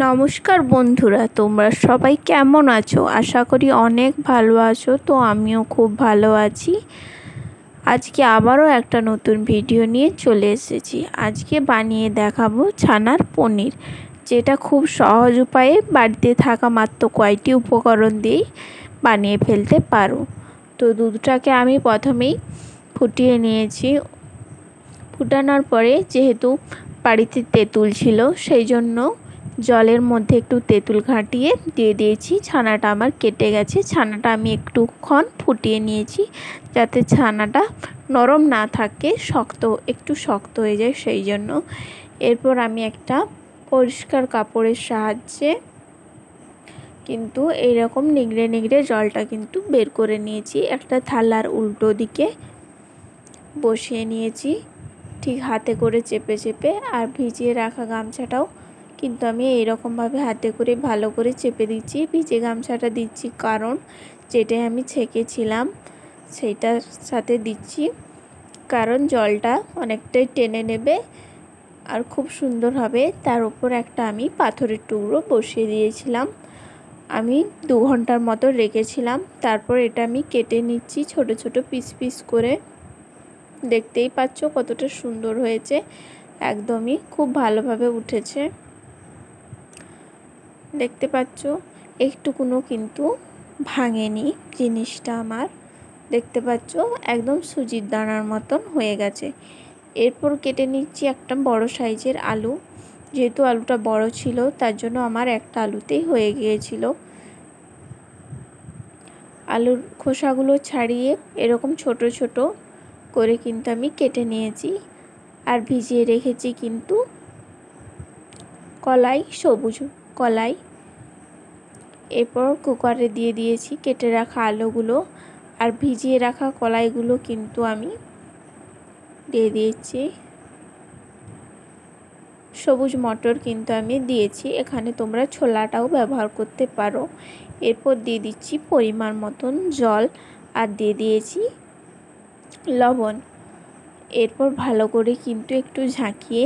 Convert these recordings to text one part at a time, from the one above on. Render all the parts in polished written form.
নমস্কার বন্ধুরা, তোমরা সবাই কেমন আছো? আশা করি অনেক ভালো আছো। তো আমিও খুব ভালো আছি। আজকে আবারও একটা নতুন ভিডিও নিয়ে চলে এসেছি। আজকে বানিয়ে দেখাবো ছানার পনির, যেটা খুব সহজ উপায়ে বাড়িতে থাকা মাত্র কয়েকটি উপকরণ দিয়েই বানিয়ে ফেলতে পারো। তো দুধটাকে আমি প্রথমেই ফুটিয়ে নিয়েছি। ফুটানোর পরে যেহেতু বাড়িতে তেঁতুল ছিল, সেই জন্য জলের মধ্যে একটু তেঁতুল ঘাঁটিয়ে দিয়ে দিয়েছি। ছানাটা আমার কেটে গেছে। ছানাটা আমি একটুক্ষণ ফুটিয়ে নিয়েছি যাতে ছানাটা নরম না থাকে, একটু শক্ত হয়ে যায়, সেই জন্য। এরপর আমি একটা পরিষ্কার কাপড়ের সাহায্যে কিন্তু এইরকম নিংড়ে নিংড়ে জলটা কিন্তু বের করে নিয়েছি। একটা থালার উল্টো দিকে বসিয়ে নিয়েছি, ঠিক হাতে করে চেপে চেপে। আর ভিজিয়ে রাখা গামছাটাও কিন্তু আমি এইরকমভাবে হাতে করে ভালো করে চেপে দিচ্ছি। ভিজে গামছাটা দিচ্ছি কারণ যেটাই আমি ছেঁকেছিলাম সেইটার সাথে দিচ্ছি, কারণ জলটা অনেকটাই টেনে নেবে আর খুব সুন্দর হবে। তার উপর একটা আমি পাথরের টুকরো বসিয়ে দিয়েছিলাম। আমি 2 ঘন্টার মতো রেখেছিলাম। তারপর এটা আমি কেটে নিচ্ছি ছোট ছোট পিস পিস করে। দেখতেই পাচ্ছ কতটা সুন্দর হয়েছে, একদমই খুব ভালোভাবে উঠেছে। দেখতে পাচ্ছ একটুকুনো কিন্তু ভাঙেনি জিনিসটা আমার। দেখতে পাচ্ছ একদম সুজির দানার মতন হয়ে গেছে। এরপর কেটে নিচ্ছি একটা বড় সাইজের আলু। যেহেতু আলুটা বড় ছিল তার জন্য আমার একটা আলুতেই হয়ে গিয়েছিল। আলুর খোসাগুলো ছাড়িয়ে এরকম ছোট ছোট করে কিন্তু আমি কেটে নিয়েছি। আর ভিজিয়ে রেখেছি কিন্তু কলাই, সবুজ কলাই। এরপর কুকারে দিয়ে দিয়েছি কেটে রাখা আলুগুলো, আর ভিজিয়ে রাখা কলাইগুলো কিন্তু আমি দিয়ে দিয়েছি। সবুজ মটর কিন্তু আমি দিয়েছি, এখানে তোমরা ছোলাটাও ব্যবহার করতে পারো। এরপর দিয়ে দিচ্ছি পরিমাণ মতন জল, আর দিয়ে দিয়েছি লবণ। এরপর ভালো করে কিন্তু একটু ঝাঁকিয়ে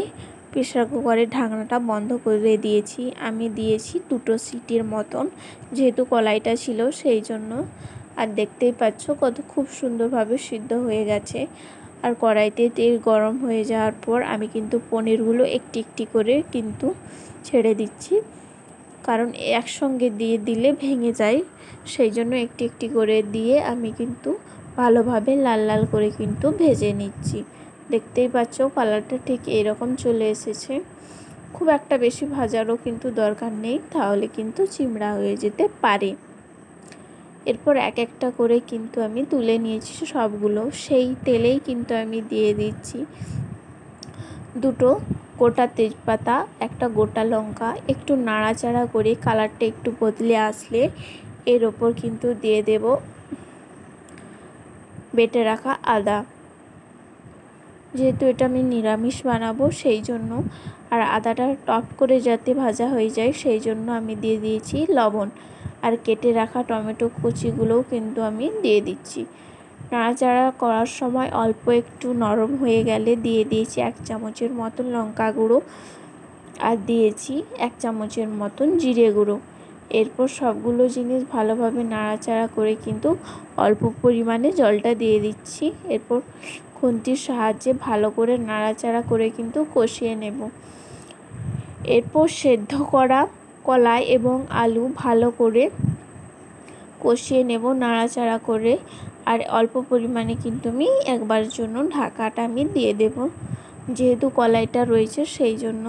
প্রেসার কুকারের ঢাকনাটা বন্ধ করে দিয়েছি। আমি দিয়েছি 2টো সিটির মতন, যেহেতু কলাইটা ছিল সেই জন্য। আর দেখতেই পাচ্ছ কত খুব সুন্দরভাবে সিদ্ধ হয়ে গেছে। আর কড়াইতে তেল গরম হয়ে যাওয়ার পর আমি কিন্তু পনিরগুলো একটি একটি করে কিন্তু ছেড়ে দিচ্ছি, কারণ একসঙ্গে দিয়ে দিলে ভেঙে যায়, সেই জন্য একটি একটি করে দিয়ে আমি কিন্তু ভালোভাবে লাল লাল করে কিন্তু ভেজে নিচ্ছি। দেখতেই পাচ্ছ কালারটা ঠিক এরকম চলে এসেছে। খুব একটা বেশি ভাজারও কিন্তু দরকার নেই, তাহলে কিন্তু চিমড়া হয়ে যেতে পারে। এরপর এক একটা করে কিন্তু আমি তুলে নিয়েছি সবগুলো। সেই তেলেই কিন্তু আমি দিয়ে দিচ্ছি 2টো গোটা তেজপাতা, একটা গোটা লঙ্কা। একটু নাড়াচাড়া করে কালারটা একটু বদলে আসলে এর ওপর কিন্তু দিয়ে দেব বেটে রাখা আদা। যেহেতু এটা আমি নিরামিষ বানাবো সেই জন্য, আর আদাটা টপ করে যাতে ভাজা হয়ে যায় সেই জন্য আমি দিয়ে দিয়েছি লবণ। আর কেটে রাখা টমেটো কুচিগুলোও কিন্তু আমি দিয়ে দিচ্ছি। নাড়াচাড়া করার সময় অল্প একটু নরম হয়ে গেলে দিয়ে দিয়েছি 1 চামচের মতন লঙ্কা গুঁড়ো, আর দিয়েছি 1 চামচের মতন জিরে গুঁড়ো। এরপর সবগুলো জিনিস ভালোভাবে নাড়াচাড়া করে কিন্তু অল্প পরিমাণে জলটা দিয়ে দিচ্ছি। এরপর খুন্তির সাহায্যে ভালো করে নাড়াচাড়া করে কিন্তু কষিয়ে নেব। এরপর সেদ্ধ করা কলাই এবং আলু ভালো করে কষিয়ে নেব নাড়াচাড়া করে। আর অল্প পরিমাণে কিন্তু আমি একবারের জন্য ঢাকাটা আমি দিয়ে দেব, যেহেতু কলাইটা রয়েছে সেই জন্য।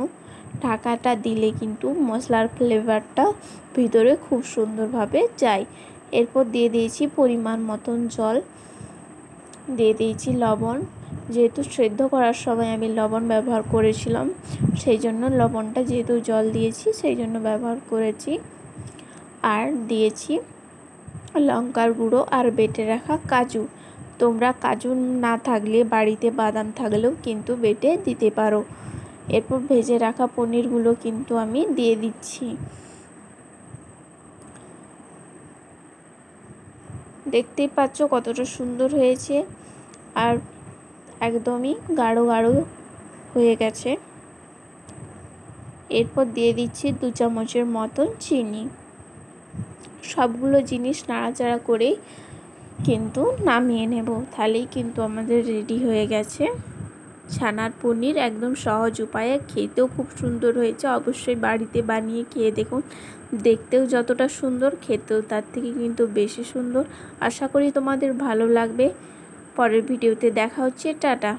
ঢাকাটা দিলে কিন্তু মশলার ফ্লেভারটা ভিতরে খুব সুন্দরভাবে যায়। এরপর দিয়ে দিয়েছি পরিমাণ মতন জল, দিয়ে দিয়েছি লবণ। যেহেতু সেদ্ধ করার সময় আমি লবণ ব্যবহার করেছিলাম সেই জন্য লবণটা যেহেতু জল দিয়েছি সেই জন্য ব্যবহার করেছি। আর দিয়েছি লঙ্কার গুঁড়ো আর বেটে রাখা কাজু। তোমরা কাজু না থাকলে বাড়িতে বাদাম থাকলেও কিন্তু বেটে দিতে পারো। এরপর ভেজে রাখা পনিরগুলো কিন্তু আমি দিয়ে দিচ্ছি। দেখতেই পাচ্ছ কতটা সুন্দর হয়েছে, আর একদমই গাঢ় গাঢ় হয়ে গেছে। এরপর দিয়ে দিচ্ছি 2 চামচের মতন চিনি। সবগুলো জিনিস নাড়াচাড়া করেই কিন্তু নামিয়ে নেব। তাহলেই কিন্তু আমাদের রেডি হয়ে গেছে ছানার পনির। একদম সহজ উপায়ে, খেতেও খুব সুন্দর হয়েছে। অবশ্যই বাড়িতে বানিয়ে খেয়ে দেখুন। দেখতেও যতটা সুন্দর, খেতেও তার থেকে কিন্তু বেশি সুন্দর। আশা করি তোমাদের ভালো লাগবে। পরের ভিডিওতে দেখা হচ্ছে। টাটা।